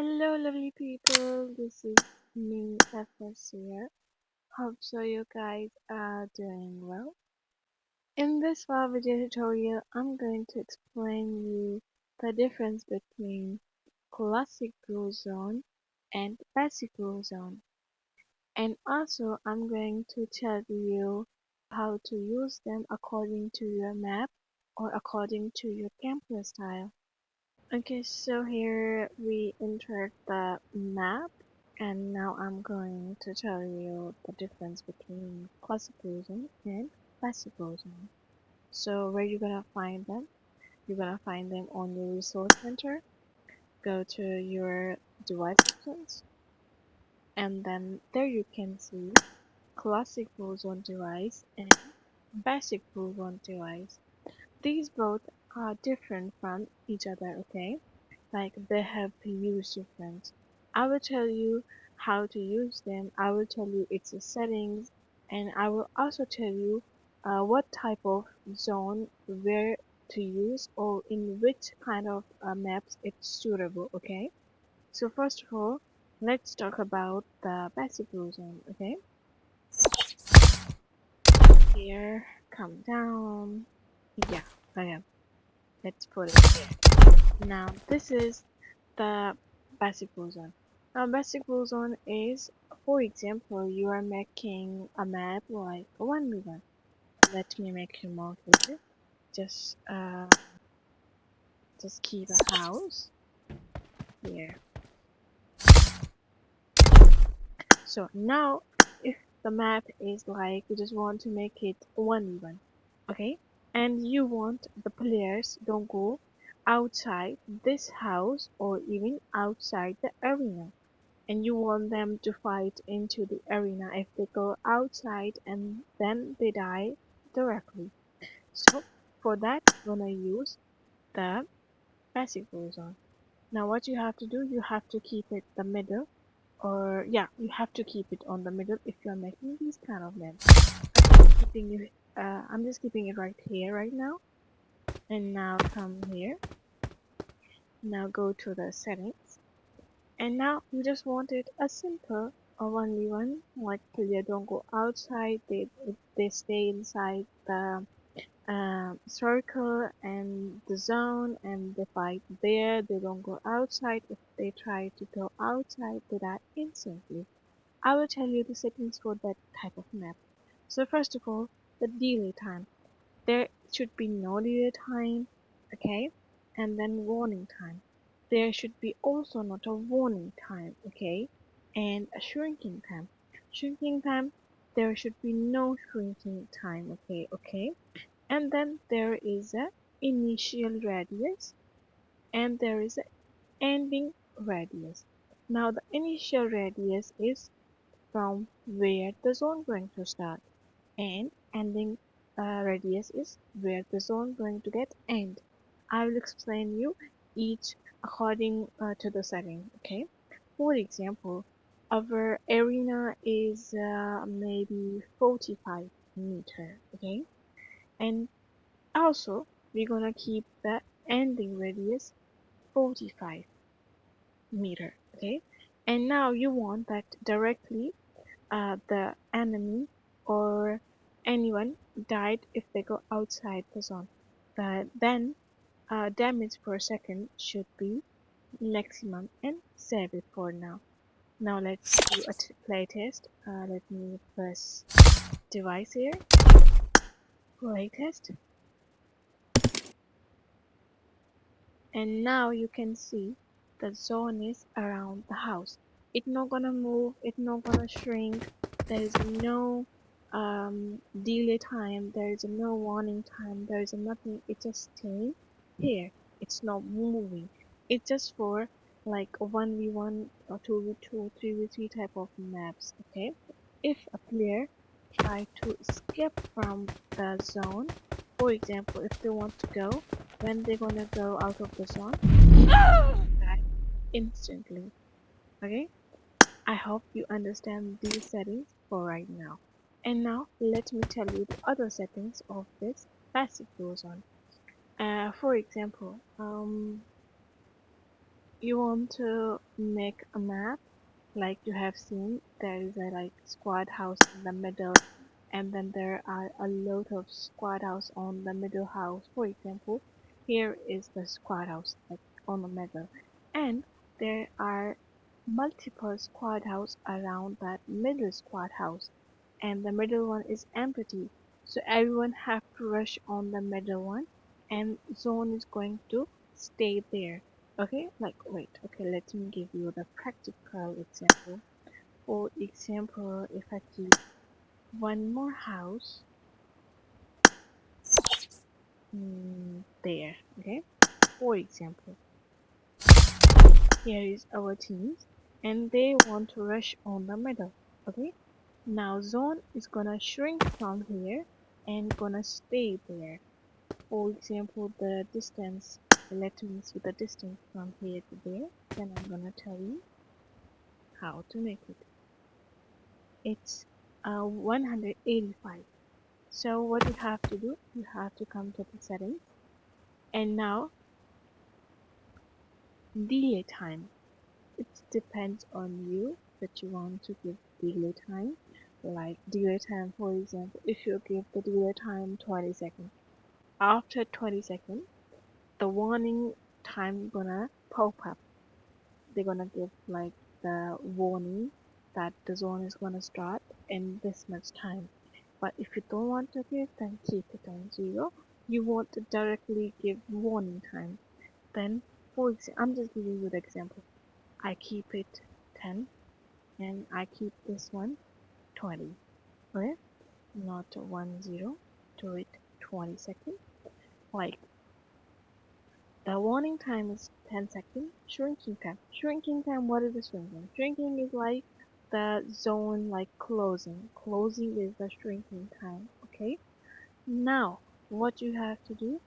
Hello, lovely people. This is me, FS here. Hope so you guys are doing well. In this video tutorial, I'm going to explain you the difference between classic rule zone and basic rule zone. And also, I'm going to tell you how to use them according to your map or according to your gameplay style. Okay, so here we entered the map, and now I'm going to tell you the difference between classical zone and classical zone. So where you're gonna find them? You're gonna find them on your resource center. Go to your device options, and then there you can see classic rule zone device and basic rule zone device. These both are different from each other, okay? Like they have use different. I will tell you how to use them. I will tell you its settings, and I will also tell you what type of zone where to use or in which kind of maps it's suitable. Okay. So first of all, let's talk about the basic rule zone. Okay. Here, come down. Yeah. Okay. Let's put it here. Now this is the basic rule zone. Now basic rule zone is, for example, you are making a map like a 1v1. Let me make it more clear. Just just keep a house here. So now if the map is like you just want to make it 1v1, okay? And you want the players don't go outside this house or even outside the arena, and you want them to fight into the arena. If they go outside and then they die directly. So for that, I'm gonna use the passive rule zone. Now what you have to do, you have to keep it the middle, or yeah, you have to keep it on the middle if you're making these kind of maps. I'm just keeping it right here right now. And now come here. Now go to the settings. And now you just wanted a simple only one, like player don't go outside, they stay inside the circle and the zone, and they fight there. They don't go outside. If they try to go outside, they die instantly. I will tell you the settings for that type of map. So first of all, the delay time. There should be no delay time, okay? And then warning time. There should be also not a warning time, okay? And a shrinking time. Shrinking time, there should be no shrinking time, okay? Okay? And then there is a initial radius and there is a ending radius. Now the initial radius is from where the zone going to start, and ending radius is where the zone going to get end. I will explain you each according to the setting. Okay. For example, our arena is maybe 45 meter. Okay, and also we're gonna keep the ending radius 45 meter. Okay, and now you want that directly the enemy or anyone died if they go outside the zone. Then damage per second should be maximum and save it for now. Now let's do a play test. Let me press device here. Play test. And now you can see the zone is around the house. It's not gonna move, it's not gonna shrink. There is no delay time, there is no warning time, there is nothing. It's just staying here. It's not moving. It's just for like a 1v1 or 2v2 3v3 type of maps. Okay, if a player try to escape from the zone, for example, if they want to go, when they're gonna go out of the zone, die instantly. Okay, I hope you understand these settings for right now. And now let me tell you the other settings of this passive rule zone. For example, you want to make a map like you have seen. There is a like squad house in the middle, and then there are a lot of squad house on the middle house. For example, here is the squad house like on the middle, and there are multiple squad house around that middle squad house, and the middle one is empty. So everyone have to rush on the middle one, and zone is going to stay there. Okay, like wait, okay, let me give you the practical example. For example, if I keep one more house there, okay? For example, here is our teams and they want to rush on the middle, okay? Now zone is gonna shrink from here and gonna stay there. For example, the distance, let me see the distance from here to there, then I'm gonna tell you how to make it. It's 185. So what you have to do, you have to come to the settings and now delay time. It depends on you that you want to give delay time. Like delay time, for example, if you give the delay time 20 seconds, after 20 seconds, the warning time gonna pop up. They're gonna give like the warning that the zone is gonna start in this much time. But if you don't want to give, then keep it on 0. You want to directly give warning time. Then, for example, I'm just giving you the example. I keep it 10 and I keep this one 20. Okay? Not 10, to it 20 seconds. Like the warning time is 10 seconds. Shrinking time. Shrinking time, what is the shrinking? Shrinking is like the zone like closing. Closing is the shrinking time. Okay? Now, what you have to do,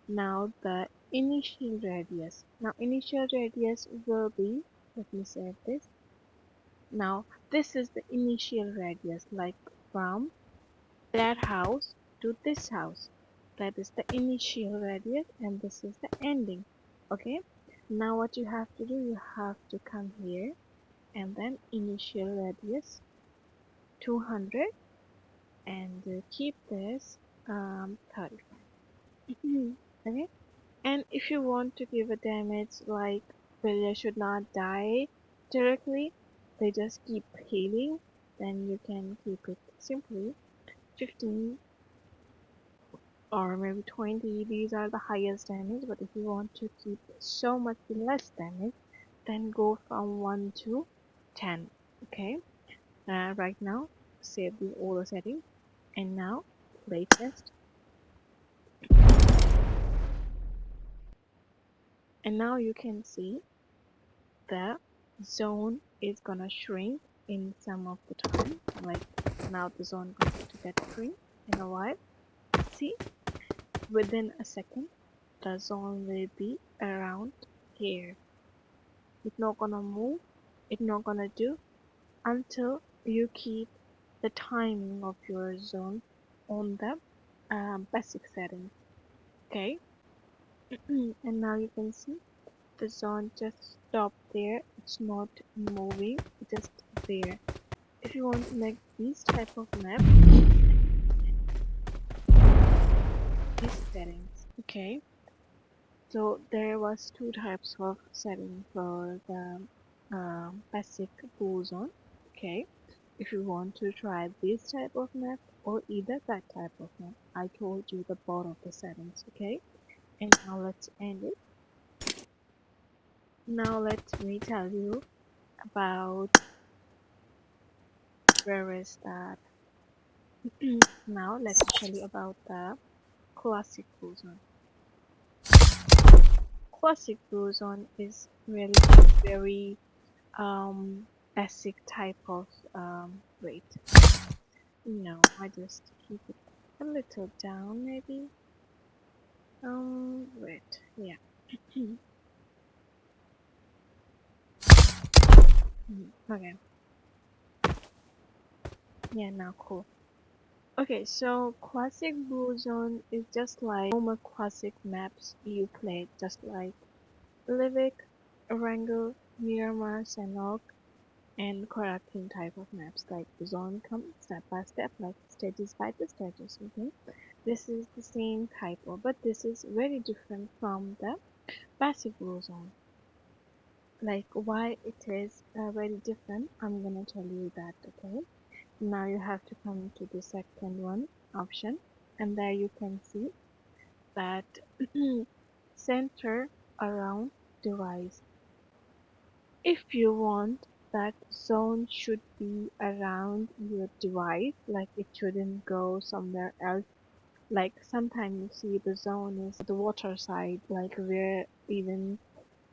now the initial radius. Now initial radius will be, let me save this. Now this is the initial radius, like from that house to this house. That is the initial radius and this is the ending. Okay. Now what you have to do, you have to come here and then initial radius 200 and keep this 35. Okay. And if you want to give a damage like player should not die directly, they just keep healing, then you can keep it simply 15 or maybe 20. These are the highest damage, but if you want to keep so much less damage, then go from 1 to 10. Okay, right now save the all the settings and now playtest. And now you can see the zone is gonna shrink in some of the time. Like now the zone going to get shrink in a while. See, within a second the zone will be around here. It's not gonna move, it's not gonna do until you keep the timing of your zone on the basic settings. Okay. And now you can see the zone just stopped there, it's not moving, it's just there. If you want to make these type of map, these settings. Okay, so there was two types of setting for the basic pool zone. Okay, if you want to try this type of map or either that type of map, I told you the both of the settings. Okay, and now let's end it. Now let me tell you about where is that. Now let me tell you about the classic pool zone. Classic pool zone is really very basic type of rate. No, I just keep it a little down maybe. Wait, yeah. Okay. Yeah, now cool. Okay, so classic blue zone is just like normal classic maps you play, just like Livik, Erangel, Miramar, Sanok, and correcting type of maps like the zone come step by step, like stages by the stages. Okay, this is the same type of, but this is very different from the passive blue zone. Like why it is very different, I'm gonna tell you that. Okay, now you have to come to the second one option, and there you can see that center around device. If you want that zone should be around your device, like it shouldn't go somewhere else. Like sometimes you see the zone is the water side, like where even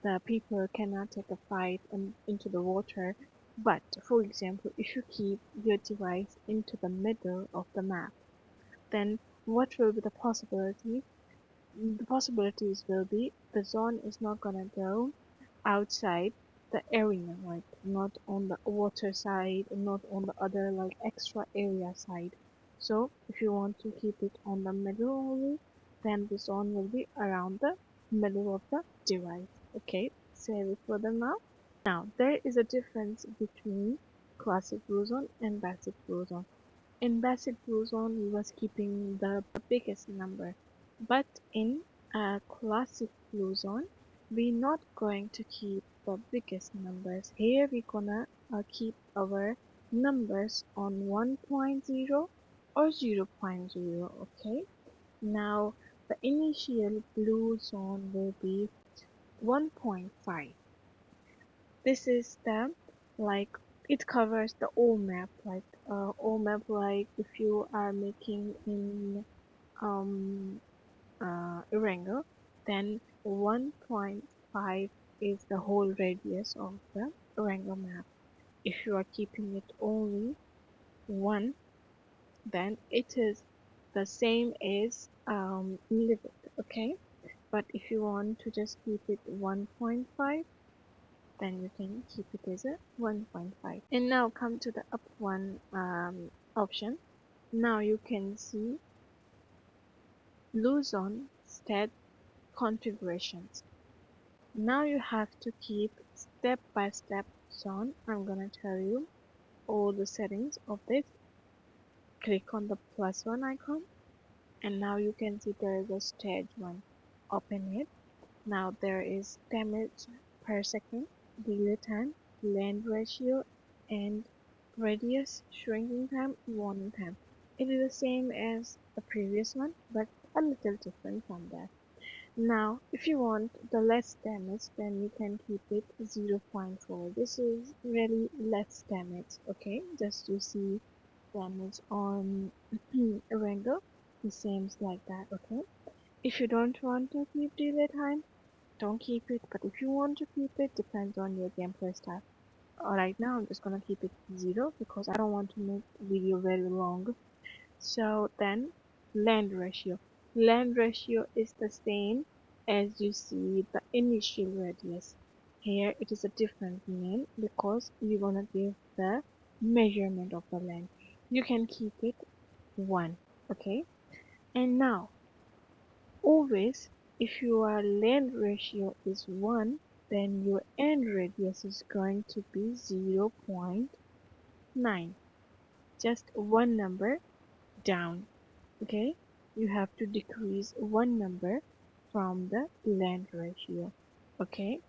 the people cannot take a fight into the water. But for example, if you keep your device into the middle of the map, then what will be the possibility? The possibilities will be the zone is not gonna go outside the area, like not on the water side, not on the other like extra area side. So if you want to keep it on the middle only, then the zone will be around the middle of the device. Okay, save it for them now. Now there is a difference between classic blue zone and basic blue zone. In basic blue zone, we was keeping the biggest number, but in classic blue zone, we not going to keep the biggest numbers. Here we gonna keep our numbers on 1.0 or 0.0. Okay. Now the initial blue zone will be 1.5. This is the like it covers the whole map, like whole map, like if you are making in um Erangel, then 1.5 is the whole radius of the Erangel map. If you are keeping it only 1, then it is the same as Livid, okay? But if you want to just keep it 1.5, then you can keep it as a 1.5. And now come to the up one option. Now you can see blue zone stat configurations. Now you have to keep step by step zone. I'm gonna tell you all the settings of this. Click on the plus one icon, and now you can see there is a stage one. Open it. Now there is damage per second, delay time, land ratio, and radius, shrinking time, warning time. It is the same as the previous one, but a little different from that. Now, if you want the less damage, then you can keep it 0.4. This is really less damage, okay? Just to see damage on Erangel, the same like that, okay? If you don't want to keep delay time, don't keep it, but if you want to keep it, depends on your gameplay style. Right now I'm just gonna keep it 0 because I don't want to make the video very long. So then land ratio. Land ratio is the same as you see the initial radius. Here it is a different name because you're gonna give the measurement of the land. You can keep it 1, okay? And now always, if your land ratio is 1, then your end radius is going to be 0.9. Just one number down. Okay? You have to decrease one number from the land ratio. Okay?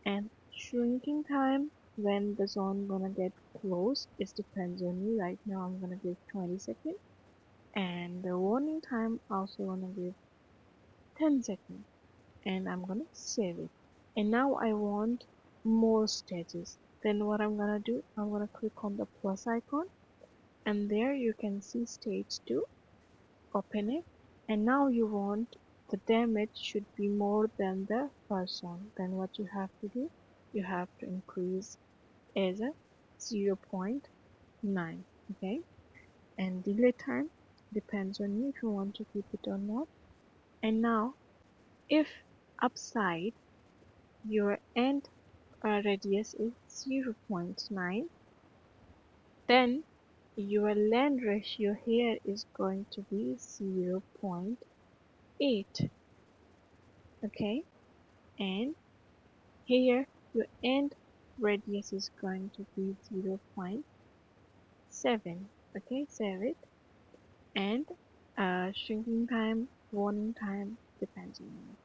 And shrinking time when the zone gonna get close, it depends on you. Right now I'm gonna give 20 seconds. And the warning time also gonna give 10 seconds. And I'm gonna save it. And now I want more stages. Then what I'm gonna do, I'm gonna click on the plus icon, and there you can see stage 2. Open it, and now you want the damage should be more than the first one. Then what you have to do, you have to increase as a 0.9. Okay, and delay time depends on you if you want to keep it or not. And now if upside your end radius is 0.9, then your land ratio here is going to be 0.8. Okay, and here your end radius is going to be 0.7. Okay, save it. And shrinking time, warning time depends on you.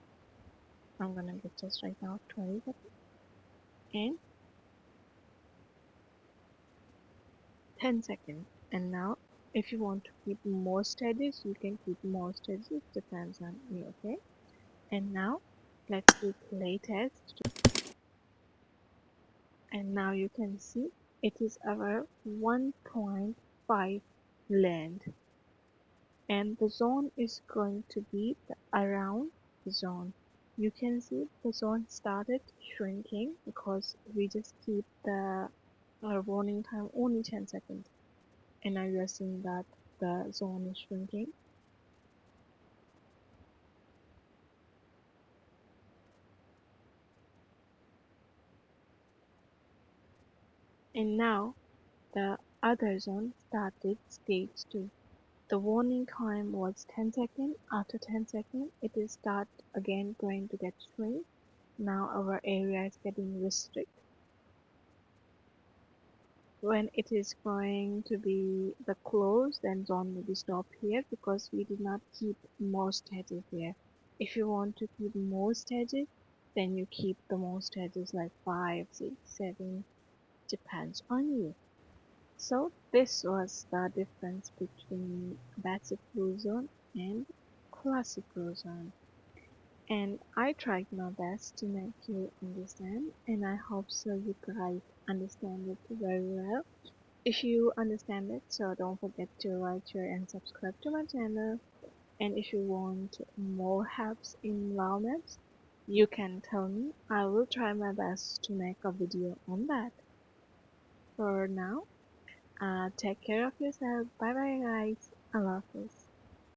I'm gonna get just right now 20 seconds and 10 seconds. And now if you want to keep more stages, you can keep more stages, depends on you. Okay, and now let's do play test. And now you can see it is our 1.5 land, and the zone is going to be around the zone. You can see the zone started shrinking because we just keep the warning time only 10 seconds, and now you are seeing that the zone is shrinking. And now the other zone started stage 2. The warning time was 10 seconds. After 10 seconds, it is start again going to get shrink. Now our area is getting restricted. When it is going to be the close, then zone will be stopped here because we did not keep more stages here. If you want to keep more stages, then you keep the more stages like 5, 6, 7, depends on you. So this was the difference between basic rule zone and classic rule zone. And I tried my best to make you understand, and I hope so you guys understand it very well. If you understand it, so don't forget to like, share and subscribe to my channel. And if you want more helps in WoW maps, you can tell me. I will try my best to make a video on that. For now, take care of yourself. Bye bye guys. I love this.